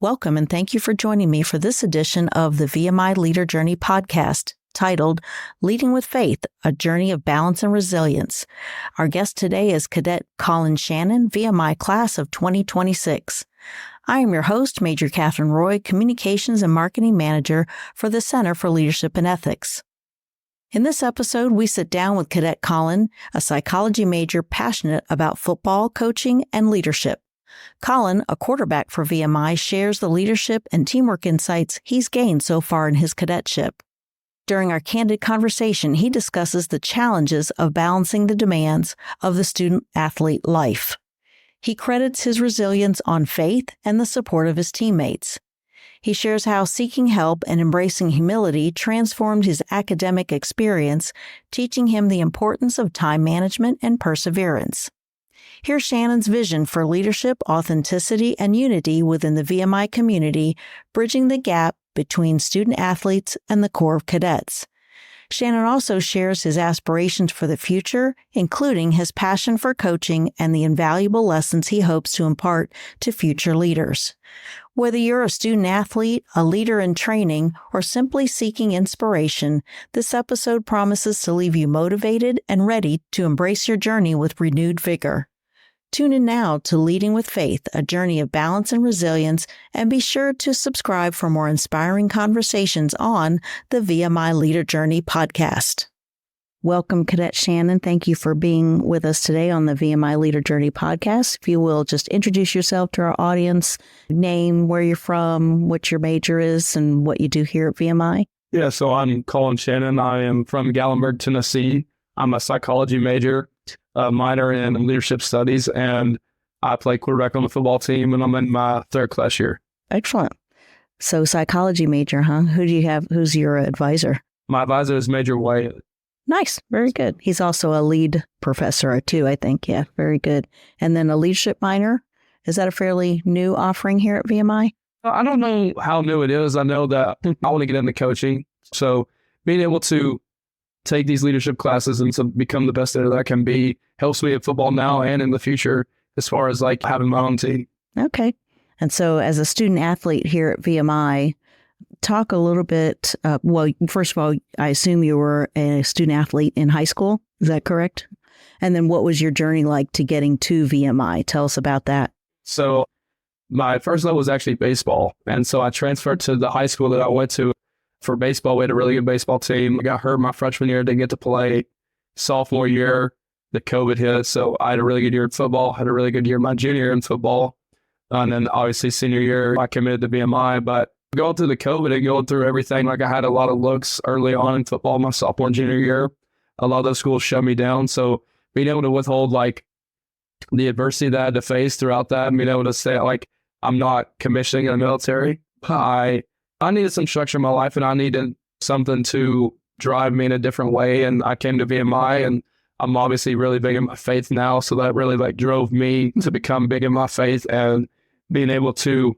Welcome and thank you for joining me for this edition of the VMI Leader Journey podcast titled Leading with Faith, A Journey of Balance and Resilience. Our guest today is Cadet Colin Shannon, VMI Class of 2026. I am your host, Major Catherine Roy, Communications and Marketing Manager for the Center for Leadership and Ethics. In this episode, we sit down with Cadet Colin, a psychology major passionate about football, coaching, and leadership. Colin, a quarterback for VMI, shares the leadership and teamwork insights he's gained so far in his cadetship. During our candid conversation, he discusses the challenges of balancing the demands of the student-athlete life. He credits his resilience on faith and the support of his teammates. He shares how seeking help and embracing humility transformed his academic experience, teaching him the importance of time management and perseverance. Here's Shannon's vision for leadership, authenticity, and unity within the VMI community, bridging the gap between student-athletes and the Corps of Cadets. Shannon also shares his aspirations for the future, including his passion for coaching and the invaluable lessons he hopes to impart to future leaders. Whether you're a student-athlete, a leader in training, or simply seeking inspiration, this episode promises to leave you motivated and ready to embrace your journey with renewed vigor. Tune in now to Leading with Faith, a journey of balance and resilience, and be sure to subscribe for more inspiring conversations on the VMI Leader Journey podcast. Welcome, Cadet Shannon. Thank you for being with us today on the VMI Leader Journey podcast. If you will, just introduce yourself to our audience, name, where you're from, what your major is, and what you do here at VMI. Yeah, so I'm Colin Shannon. I am from Gatlinburg, Tennessee. I'm a psychology major, a minor in leadership studies, and I play quarterback on the football team, and I'm in my third class year. Excellent. So psychology major, huh? Who do you have? Who's your advisor? My advisor is Major White. Nice. Very good. He's also a lead professor too, I think. Yeah, very good. And then a leadership minor. Is that a fairly new offering here at VMI? I don't know how new it is. I know that I want to get into coaching. So being able to take these leadership classes and to become the best that I can be helps me in football now and in the future as far as like having my own team. Okay. And so as a student athlete here at VMI, talk a little bit. Well, first of all, I assume you were a student athlete in high school. Is that correct? And then what was your journey like to getting to VMI? Tell us about that. So my first love was actually baseball. And so I transferred to the high school that I went to for baseball. We had a really good baseball team. I got hurt my freshman year, didn't get to play. Sophomore year, the COVID hit. So I had a really good year in football, had a really good year my junior year in football. And then obviously senior year, I committed to VMI. But going through the COVID and going through everything, like I had a lot of looks early on in football my sophomore and junior year. A lot of those schools shut me down. So being able to withhold like the adversity that I had to face throughout that, and being able to say like, I'm not commissioning in the military. I needed some structure in my life, and I needed something to drive me in a different way. And I came to VMI, and I'm obviously really big in my faith now. So that really like drove me to become big in my faith and being able to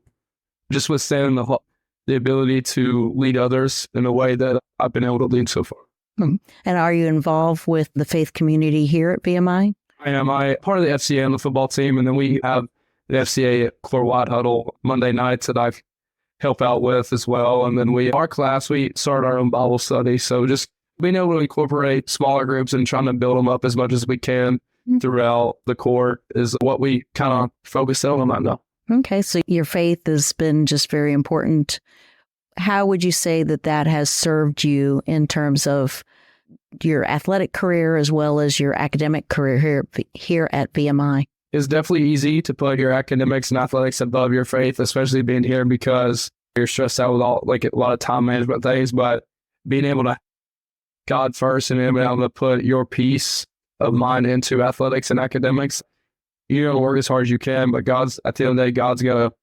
just withstand the ability to lead others in a way that I've been able to lead so far. And are you involved with the faith community here at VMI? I am. I'm part of the FCA on the football team, and then we have the FCA Corps Wide Huddle Monday nights that I help out with as well. And then our class, we started our own Bible study. So just being able to incorporate smaller groups and trying to build them up as much as we can throughout the Corps is what we kind of focus on right now. Okay, so your faith has been just very important. How would you say that has served you in terms of your athletic career as well as your academic career here at VMI? It's definitely easy to put your academics and athletics above your faith, especially being here because you're stressed out with a lot of time management things. But being able to God first and being able to put your peace of mind into athletics and academics, you're going to work as hard as you can. But at the end of the day, God's going to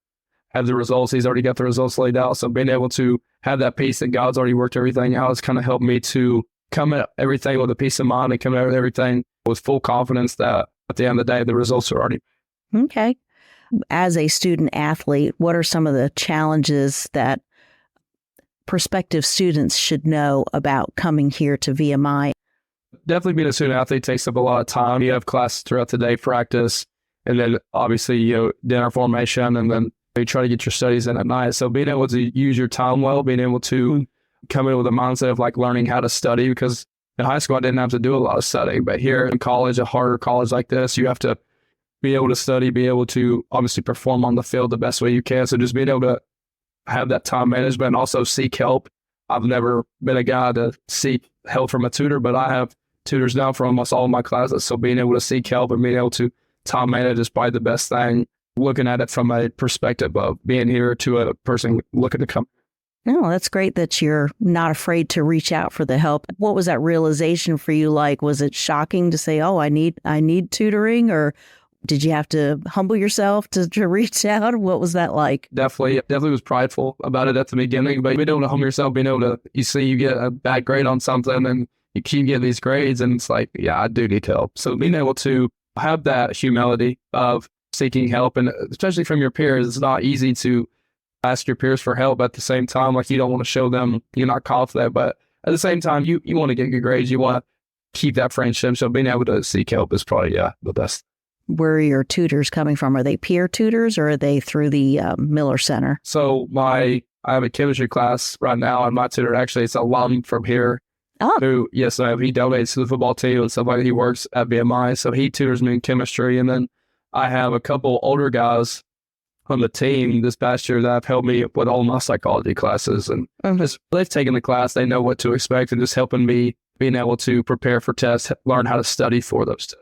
have the results. He's already got the results laid out. So being able to have that peace that God's already worked everything out has kind of helped me to come at everything with a peace of mind and come at everything with full confidence that at the end of the day, the results are already. Okay. As a student athlete, what are some of the challenges that prospective students should know about coming here to VMI? Definitely being a student athlete takes up a lot of time. You have class throughout the day, practice, and then obviously, dinner formation, and then You try to get your studies in at night. So being able to use your time well, being able to come in with a mindset of like learning how to study, because in high school, I didn't have to do a lot of studying, but here in college, a harder college like this, you have to be able to study, be able to obviously perform on the field the best way you can. So just being able to have that time management and also seek help. I've never been a guy to seek help from a tutor, but I have tutors now for almost all of my classes. So being able to seek help and being able to time manage is probably the best thing. Looking at it from a perspective of being here to a person looking to come. No, that's great that you're not afraid to reach out for the help. What was that realization for you like? Was it shocking to say, oh, I need tutoring? Or did you have to humble yourself to reach out? What was that like? Definitely was prideful about it at the beginning, but being able to humble yourself, being able to, you get a bad grade on something and you keep getting these grades and it's like, yeah, I do need help. So being able to have that humility of seeking help, and especially from your peers, it's not easy to ask your peers for help. At the same time, like you don't want to show them you're not confident, but at the same time, you want to get good grades. You want to keep that friendship. So being able to seek help is probably, the best. Where are your tutors coming from? Are they peer tutors or are they through the Miller Center? So I have a chemistry class right now, and my tutor actually is an alum from here. Oh. Who, he donates to the football team and stuff like that. He works at VMI, so he tutors me in chemistry. And then I have a couple older guys on the team this past year that have helped me with all my psychology classes. And just they've taken the class, they know what to expect, and just helping me being able to prepare for tests, learn how to study for those tests.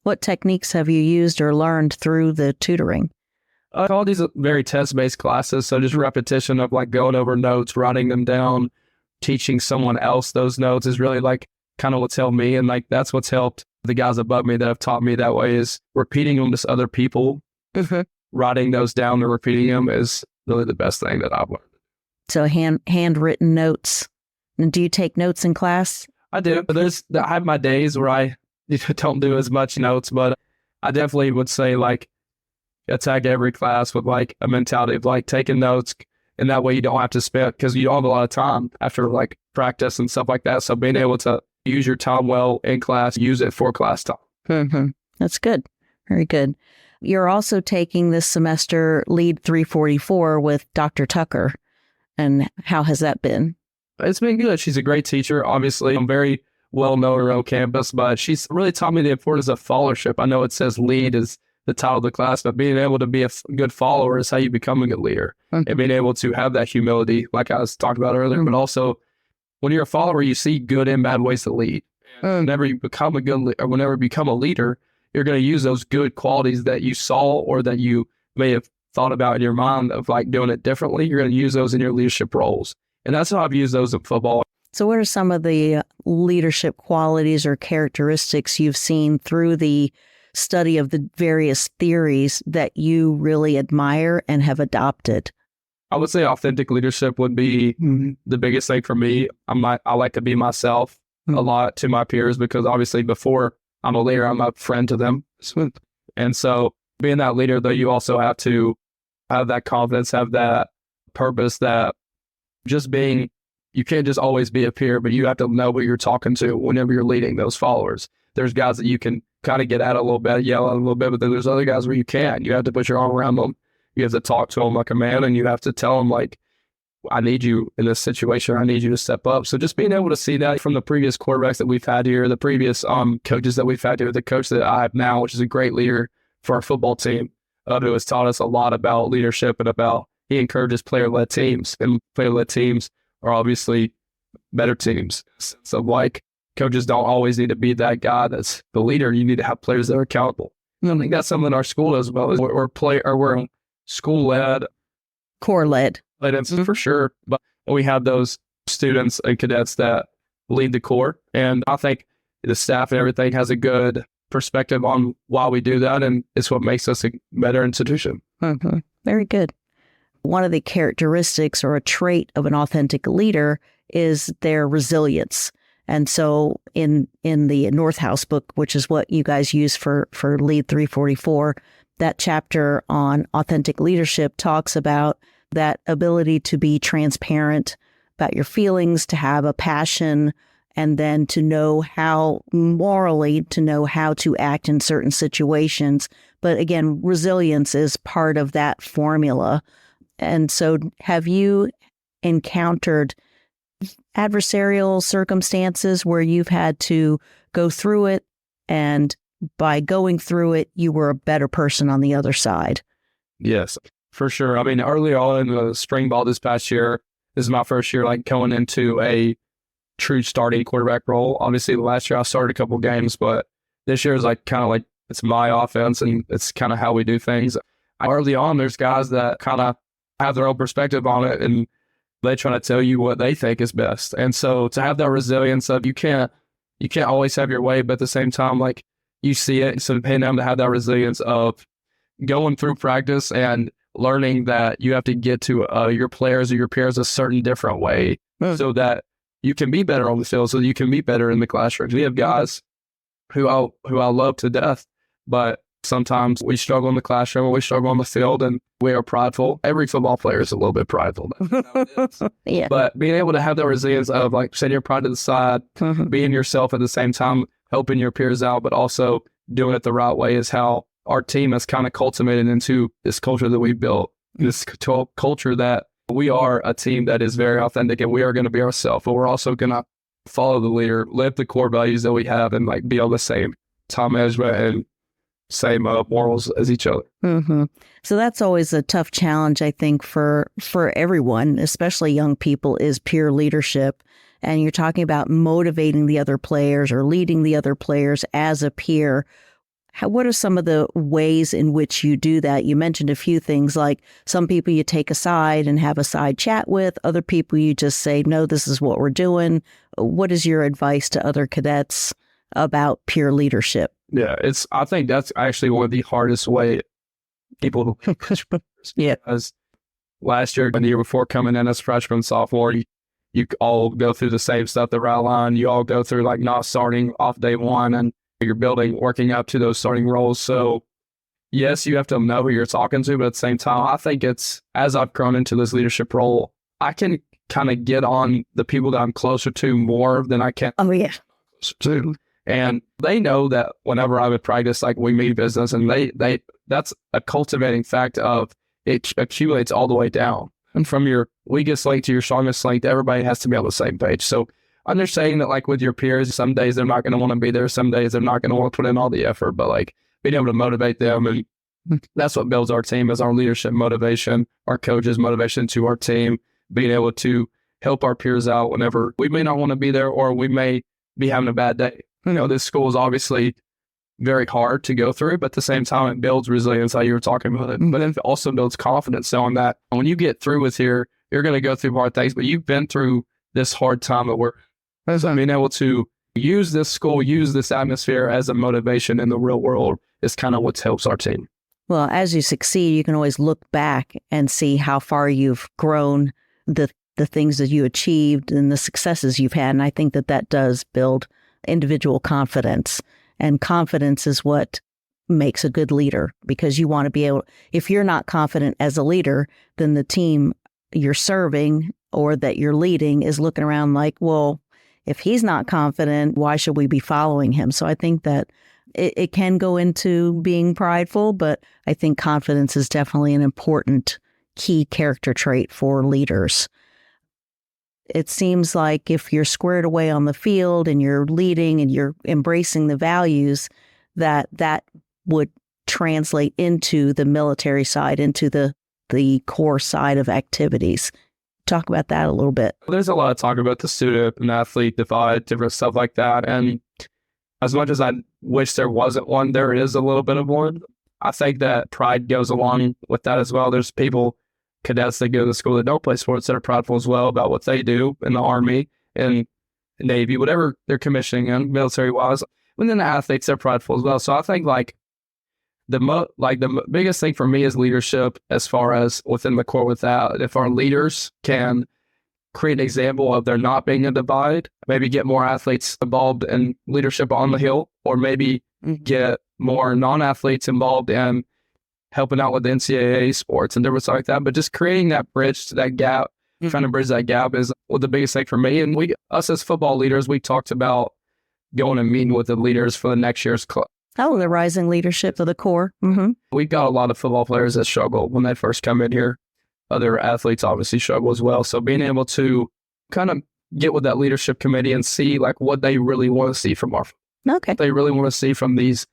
What techniques have you used or learned through the tutoring? All these are very test-based classes, so just repetition of like going over notes, writing them down, teaching someone else those notes is really like kind of what's helped me. And like that's what's helped the guys above me that have taught me that way, is repeating them to other people. Writing those down and repeating them is really the best thing that I've learned. So handwritten notes. And do you take notes in class? I do. I have my days where I don't do as much notes, but I definitely would say like attack every class with like a mentality of like taking notes, and that way you don't have to spend, because you don't have a lot of time after like practice and stuff like that. So being able to use your time well in class, use it for class time. That's good. Very good. You're also taking this semester Lead 344 with Dr. Tucker. And how has that been? It's been good. She's a great teacher. Obviously, I'm very well known around campus, but she's really taught me the importance of followership. I know it says lead is the title of the class, but being able to be a good follower is how you become a good leader. And being able to have that humility, like I was talking about earlier, but also when you're a follower, you see good and bad ways to lead. Whenever you become whenever you become a leader, you're going to use those good qualities that you saw or that you may have thought about in your mind of like doing it differently. You're going to use those in your leadership roles. And that's how I've used those in football. So what are some of the leadership qualities or characteristics you've seen through the study of the various theories that you really admire and have adopted? I would say authentic leadership would be the biggest thing for me. I like to be myself a lot to my peers, because obviously before I'm a leader, I'm a friend to them. And so being that leader, though, you also have to have that confidence, have that purpose, that just being, you can't just always be a peer, but you have to know what you're talking to whenever you're leading those followers. There's guys that you can kind of get at a little bit, yell at a little bit, but then there's other guys where you can't. You have to put your arm around them. You have to talk to them like a man, and you have to tell them like, I need you in this situation. I need you to step up. So just being able to see that from the previous quarterbacks that we've had here, the previous coaches that we've had here, the coach that I have now, which is a great leader for our football team, who has taught us a lot about leadership and about, he encourages player-led teams, and player-led teams are obviously better teams. So like coaches don't always need to be that guy that's the leader. You need to have players that are accountable. And I think that's something our school does well. We're school-led. Core-led. For sure. But we have those students and cadets that lead the core. And I think the staff and everything has a good perspective on why we do that. And it's what makes us a better institution. Very good. One of the characteristics or a trait of an authentic leader is their resilience. And so in the Northhouse book, which is what you guys use for Lead 344, that chapter on authentic leadership talks about that ability to be transparent about your feelings, to have a passion, and then to know how morally to know how to act in certain situations, But again, resilience is part of that formula. And so have you encountered adversarial circumstances where you've had to go through it, and by going through it, you were a better person on the other side? Yes, for sure. I mean, early on in the spring ball this past year, this is my first year like going into a true starting quarterback role. Obviously, last year I started a couple games, but this year is like kind of like it's my offense and it's kind of how we do things. Early on, there's guys that kind of have their own perspective on it and they try to tell you what they think is best. And so to have that resilience of you can't always have your way, but at the same time, like you see it. So paying them to have that resilience of going through practice and learning that you have to get to your players or your peers a certain different way so that you can be better on the field, so you can be better in the classroom. We have guys who I love to death, but sometimes we struggle in the classroom or we struggle on the field and we are prideful. Every football player is a little bit prideful. Yeah. But being able to have the resilience of like setting your pride to the side, being yourself at the same time, helping your peers out, but also doing it the right way is how our team has kind of cultivated into this culture that we've built, this culture that we are a team that is very authentic and we are going to be ourselves, but we're also going to follow the leader, live the core values that we have, and like be on the same time management and same morals as each other. Mm-hmm. So that's always a tough challenge, I think, for everyone, especially young people, is peer leadership. And you're talking about motivating the other players or leading the other players as a peer. What are some of the ways in which you do that? You mentioned a few things, like some people you take aside and have a side chat with. Other people you just say, no, this is what we're doing. What is your advice to other cadets about peer leadership? Yeah, I think that's actually one of the hardest way people yeah. Because last year and the year before coming in as freshman, sophomore, you all go through the same stuff, the route line. You all go through like not starting off day one and you're working up to those starting roles. So yes, you have to know who you're talking to, but at the same time, I think it's, as I've grown into this leadership role, I can kind of get on the people that I'm closer to more than I can. Oh, yeah. To. And they know that whenever I'm at practice, like we mean business, and they that's a cultivating fact of it accumulates all the way down. And from your weakest link to your strongest link, everybody has to be on the same page. So understanding that like with your peers, some days they're not going to want to be there. Some days they're not going to want to put in all the effort, but like being able to motivate them. And that's what builds our team, is our leadership motivation, our coaches' motivation to our team, being able to help our peers out whenever we may not want to be there or we may be having a bad day. You know, this school is obviously very hard to go through, but at the same time, it builds resilience, how you were talking about it. But it also builds confidence knowing that when you get through with here, you're going to go through hard things, but you've been through this hard time at work. So being able to use this school, use this atmosphere as a motivation in the real world is kind of what helps our team. Well, as you succeed, you can always look back and see how far you've grown, the things that you achieved and the successes you've had. And I think that does build individual confidence. And confidence is what makes a good leader, because you want to be able, if you're not confident as a leader, then the team you're serving or that you're leading is looking around like, well, if he's not confident, why should we be following him? So I think that it can go into being prideful, but I think confidence is definitely an important key character trait for leaders. It seems like if you're squared away on the field and you're leading and you're embracing the values, that would translate into the military side, into the core side of activities. Talk about that a little bit. There's a lot of talk about the student and athlete divide, different stuff like that. And as much as I wish there wasn't one, there is a little bit of one. I think that pride goes along with that as well. There's cadets that go to school that don't play sports that are prideful as well about what they do in the Army and Navy, whatever they're commissioning in military-wise. And then the athletes, they're prideful as well. So I think like the biggest thing for me is leadership, as far as within the core with that. If our leaders can create an example of there not being a divide, maybe get more athletes involved in leadership on the Hill, or maybe get more non-athletes involved in helping out with the NCAA sports and different stuff like that. But just creating that bridge to that gap, trying to bridge that gap is what the biggest thing for me. And us as football leaders, we talked about going and meeting with the leaders for the next year's Oh, the rising leadership of the core. Mm-hmm. We've got a lot of football players that struggle when they first come in here. Other athletes obviously struggle as well. So being able to kind of get with that leadership committee and see like what they really want to see from our, Okay. they really want to see from these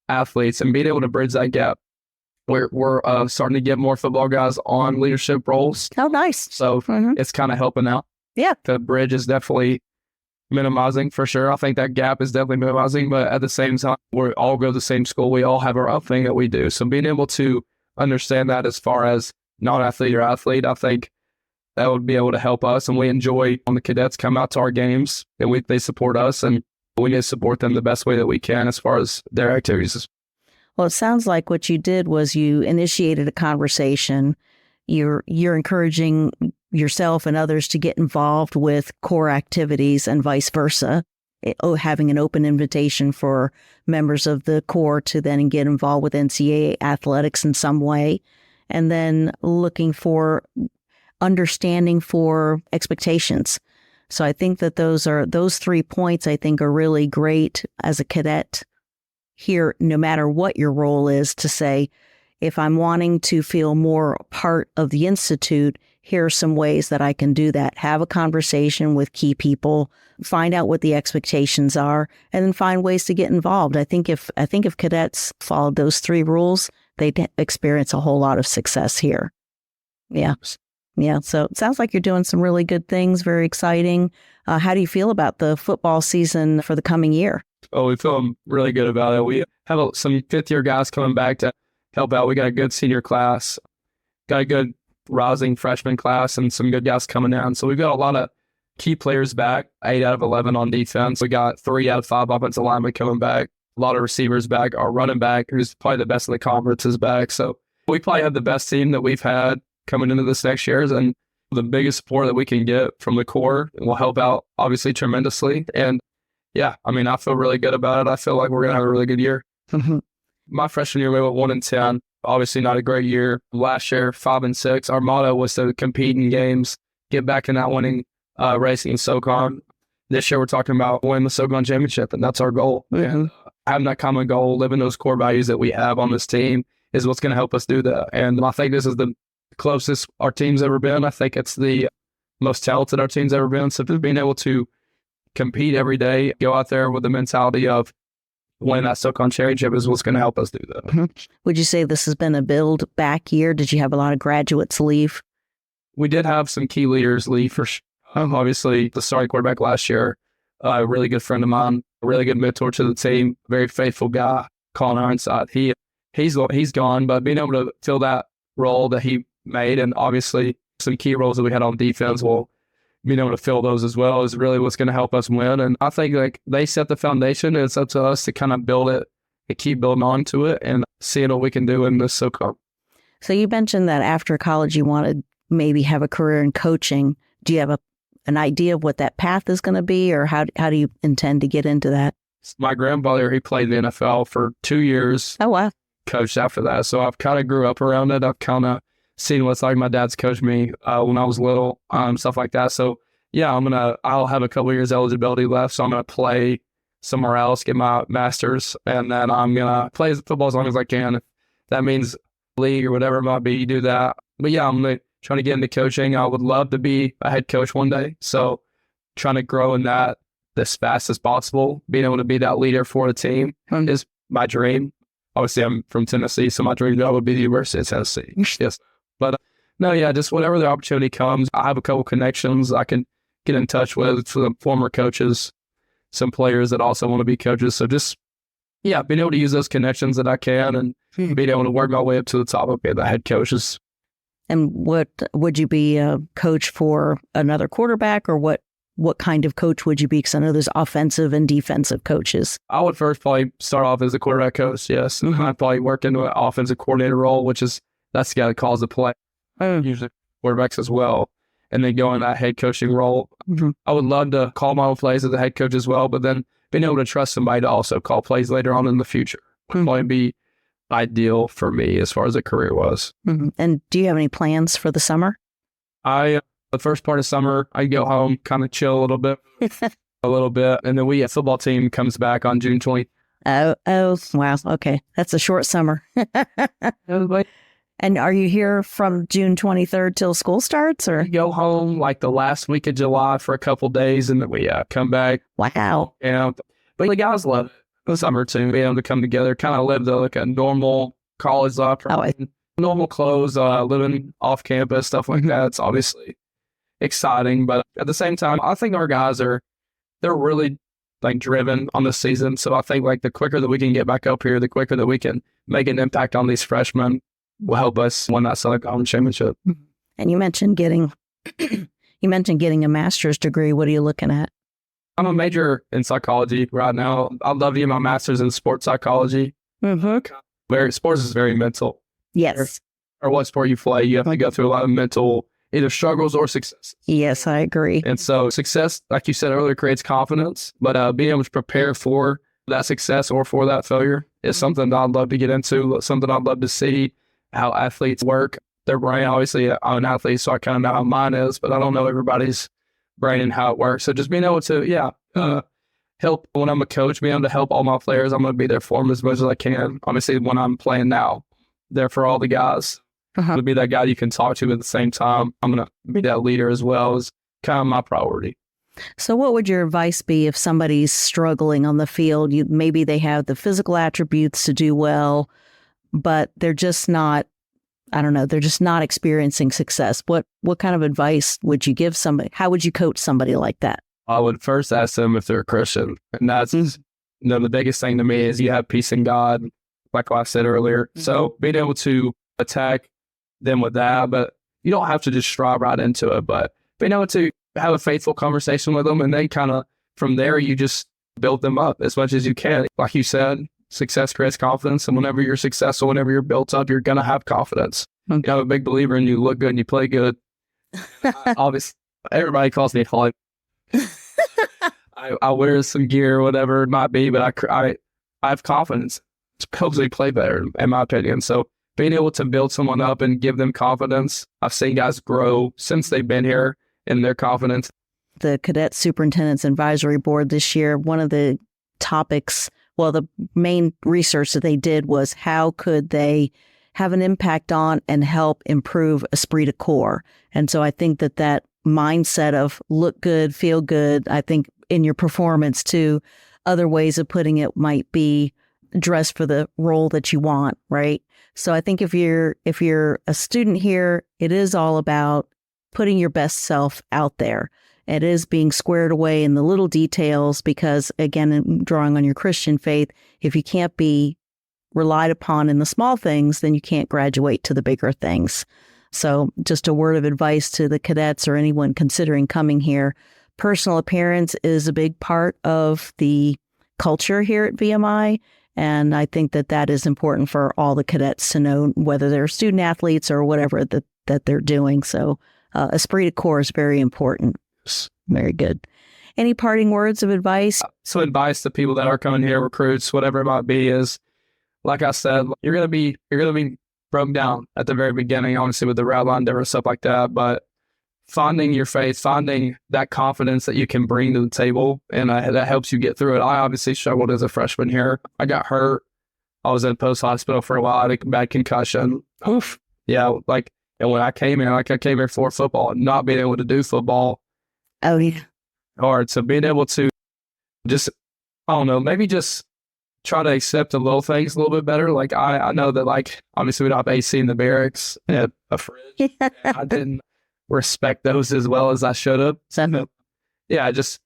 athletes, and being able to bridge that gap. We're starting to get more football guys on leadership roles. Oh, nice. So it's kind of helping out. Yeah. The bridge is definitely minimizing for sure. I think that gap is definitely minimizing, but at the same time, we all go to the same school. We all have our own thing that we do. So being able to understand that as far as non-athlete or athlete, I think that would be able to help us. And we enjoy when the cadets come out to our games and they support us, and we need to support them the best way that we can as far as their activities. Well, it sounds like what you did was you initiated a conversation. You're encouraging yourself and others to get involved with core activities and vice versa, having an open invitation for members of the core to then get involved with NCAA athletics in some way, and then looking for understanding for expectations. So I think that those 3 points I think are really great as a cadet here, no matter what your role is, to say, if I'm wanting to feel more part of the Institute, here are some ways that I can do that. Have a conversation with key people, find out what the expectations are, and then find ways to get involved. I think if cadets followed those 3 rules, they'd experience a whole lot of success here. Yeah. Yeah. So it sounds like you're doing some really good things, very exciting. How do you feel about the football season for the coming year? Oh, we feel really good about it. We have some fifth-year guys coming back to help out. We got a good senior class, got a good rising freshman class, and some good guys coming down. So we've got a lot of key players back, 8 out of 11 on defense. We got 3 out of 5 offensive linemen coming back, a lot of receivers back. Our running back, who's probably the best in the conference, is back. So we probably have the best team that we've had coming into this next year, and the biggest support that we can get from the core will help out, obviously, tremendously. And yeah, I mean, I feel really good about it. I feel like we're going to have a really good year. My freshman year, we went 1-10. Obviously not a great year. Last year, 5-6. Our motto was to compete in games, get back to not winning racing in SoCon. This year, we're talking about winning the SoCon championship, and that's our goal. And having that common goal, living those core values that we have on this team is what's going to help us do that. And I think this is the closest our team's ever been. I think it's the most talented our team's ever been. So just being able to compete every day, go out there with the mentality of winning that SoCon championship is what's going to help us do that. Would you say this has been a build back year? Did you have a lot of graduates leave? We did have some key leaders leave for sure. Obviously, the starting quarterback last year, a really good friend of mine, a really good mentor to the team, very faithful guy, Colin Ironside. He's gone, but being able to fill that role that he made, and obviously some key roles that we had on defense, being able to fill those as well is really what's going to help us win. And I think like they set the foundation, and it's up to us to kind of build it and keep building on to it and seeing what we can do in this SoCon. So you mentioned that after college you want to maybe have a career in coaching. Do you have an idea of what that path is going to be, or how do you intend to get into that? My grandfather, he played in the NFL for 2 years. Oh, wow. Coached after that. So I've kind of grew up around it. I've kind of seen what's like. My dad's coached me when I was little, stuff like that. So yeah, I'll have a couple years eligibility left. So I'm going to play somewhere else, get my master's, and then I'm going to play football as long as I can. If that means league or whatever it might be, do that. But yeah, I'm trying to get into coaching. I would love to be a head coach one day. So trying to grow in that as fast as possible, being able to be that leader for the team is my dream. Obviously, I'm from Tennessee, so my dream job would be the University of Tennessee. Yes. But no, yeah, just whatever the opportunity comes. I have a couple connections I can get in touch with some former coaches, some players that also want to be coaches. So just, yeah, being able to use those connections that I can and being able to work my way up to the top of being the head coaches. And what would you be a coach for another quarterback, or what kind of coach would you be? Because I know there's offensive and defensive coaches. I would first probably start off as a quarterback coach, yes. I'd probably work into an offensive coordinator role, that's the guy that calls the play. Usually quarterbacks as well. And then go in that head coaching role. I would love to call my own plays as a head coach as well, but then being able to trust somebody to also call plays later on in the future would probably be ideal for me as far as a career was. And do you have any plans for the summer? The first part of summer, I go home, kind of chill a little bit, and then the football team comes back on June 20th. Oh, wow. Okay. That's a short summer. And are you here from June 23rd till school starts, or? We go home like the last week of July for a couple days, and then we come back. Wow. But the guys love it. The summer too, being able to come together, kind of live like a normal college life, normal clothes, living off campus, stuff like that. It's obviously exciting, but at the same time, I think our guys they're really like driven on the season. So I think like the quicker that we can get back up here, the quicker that we can make an impact on these freshmen will help us win that Southern Conference championship. And you mentioned getting a master's degree. What are you looking at? I'm a major in psychology right now. I'd love to get my master's in sports psychology. Mm-hmm. Sports is very mental. Yes. Or what sport you play, you have to go through a lot of mental either struggles or successes. Yes, I agree. And so success, like you said earlier, creates confidence, but being able to prepare for that success or for that failure is something that I'd love to get into, something I'd love to see how athletes work. Their brain, obviously, I'm an athlete, so I kind of know how mine is, but I don't know everybody's brain and how it works. So just being able to, help when I'm a coach, being able to help all my players, I'm going to be there for them as much as I can. Obviously, when I'm playing now, there for all the guys. I'm going to be that guy you can talk to at the same time. I'm going to be that leader as well as kind of my priority. So what would your advice be if somebody's struggling on the field? Maybe they have the physical attributes to do well, but they're just not, they're just not experiencing success. What kind of advice would you give somebody? How would you coach somebody like that? I would first ask them if they're a Christian. And that's, the biggest thing to me is you have peace in God, like I said earlier. So being able to attack them with that, but you don't have to just strive right into it, but being able to have a faithful conversation with them, and then kind of from there, you just build them up as much as you can. Like you said, success creates confidence, and whenever you're successful, whenever you're built up, you're going to have confidence. I'm a big believer in you look good and you play good. Obviously, everybody calls me Holly. I wear some gear or whatever it might be, but I have confidence to probably play better, in my opinion. So being able to build someone up and give them confidence, I've seen guys grow since they've been here in their confidence. The Cadet Superintendent's Advisory Board this year, one of the topics, the main research that they did was how could they have an impact on and help improve esprit de corps. And so I think that mindset of look good, feel good, I think in your performance too, other ways of putting it might be dress for the role that you want, right? So I think if you're a student here, it is all about putting your best self out there. It is being squared away in the little details because, again, drawing on your Christian faith, if you can't be relied upon in the small things, then you can't graduate to the bigger things. So just a word of advice to the cadets or anyone considering coming here. Personal appearance is a big part of the culture here at VMI. And I think that is important for all the cadets to know, whether they're student athletes or whatever that they're doing. So esprit de corps is very important. Very good. Any parting words of advice? So advice to people that are coming here, recruits, whatever it might be, is, like I said, you're gonna be broke down at the very beginning, obviously with the route line, different stuff like that. But finding your faith, finding that confidence that you can bring to the table, and that helps you get through it. I obviously struggled as a freshman here. I got hurt. I was in post-hospital for a while. I had a bad concussion. Oof. Yeah, and when I came here, I came here for football, and not being able to do football. Oh, yeah. Hard. So being able to maybe just try to accept the little things a little bit better. Like I know that obviously we don't have AC in the barracks and a fridge. I didn't respect those as well as I should have. So just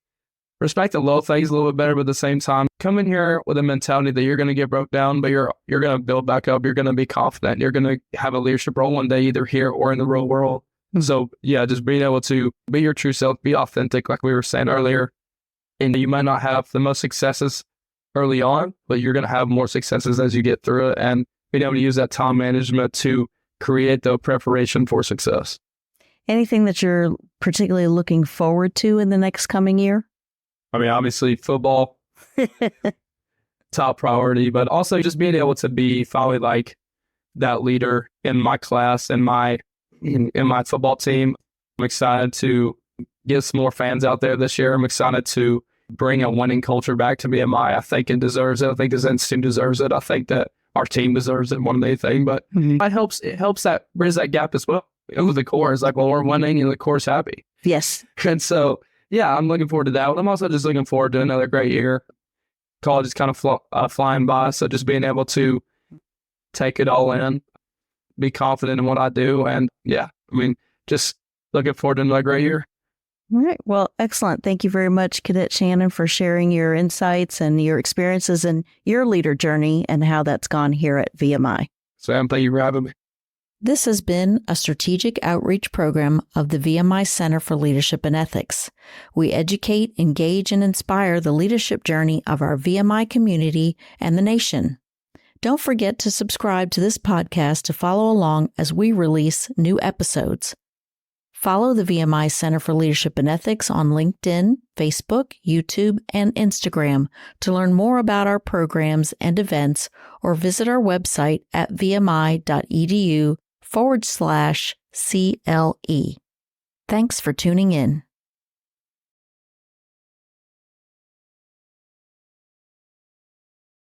respect the little things a little bit better, but at the same time, come in here with a mentality that you're going to get broke down, but you're going to build back up. You're going to be confident. You're going to have a leadership role one day, either here or in the real world. So just being able to be your true self, be authentic, like we were saying earlier. And you might not have the most successes early on, but you're going to have more successes as you get through it, and being able to use that time management to create the preparation for success. Anything that you're particularly looking forward to in the next coming year? I mean, obviously football, top priority, but also just being able to be finally like that leader in my class and in my football team. I'm excited to get some more fans out there this year. I'm excited to bring a winning culture back to VMI. I think it deserves it. I think this institute deserves it. I think that our team deserves it more than anything, but it helps that bridge that gap as well. With the core, it's like, well, we're winning and the core's happy. Yes. And so, yeah, I'm looking forward to that. I'm also just looking forward to another great year. College is kind of flying by, so just being able to take it all in, be confident in what I do, and yeah, I mean, just looking forward to another great year. All right. Well, excellent. Thank you very much, Cadet Shannon, for sharing your insights and your experiences and your leader journey and how that's gone here at VMI. Sam, thank you for having me. This has been a strategic outreach program of the VMI Center for Leadership and Ethics. We educate, engage, and inspire the leadership journey of our VMI community and the nation. Don't forget to subscribe to this podcast to follow along as we release new episodes. Follow the VMI Center for Leadership and Ethics on LinkedIn, Facebook, YouTube, and Instagram to learn more about our programs and events, or visit our website at vmi.edu/CLE. Thanks for tuning in.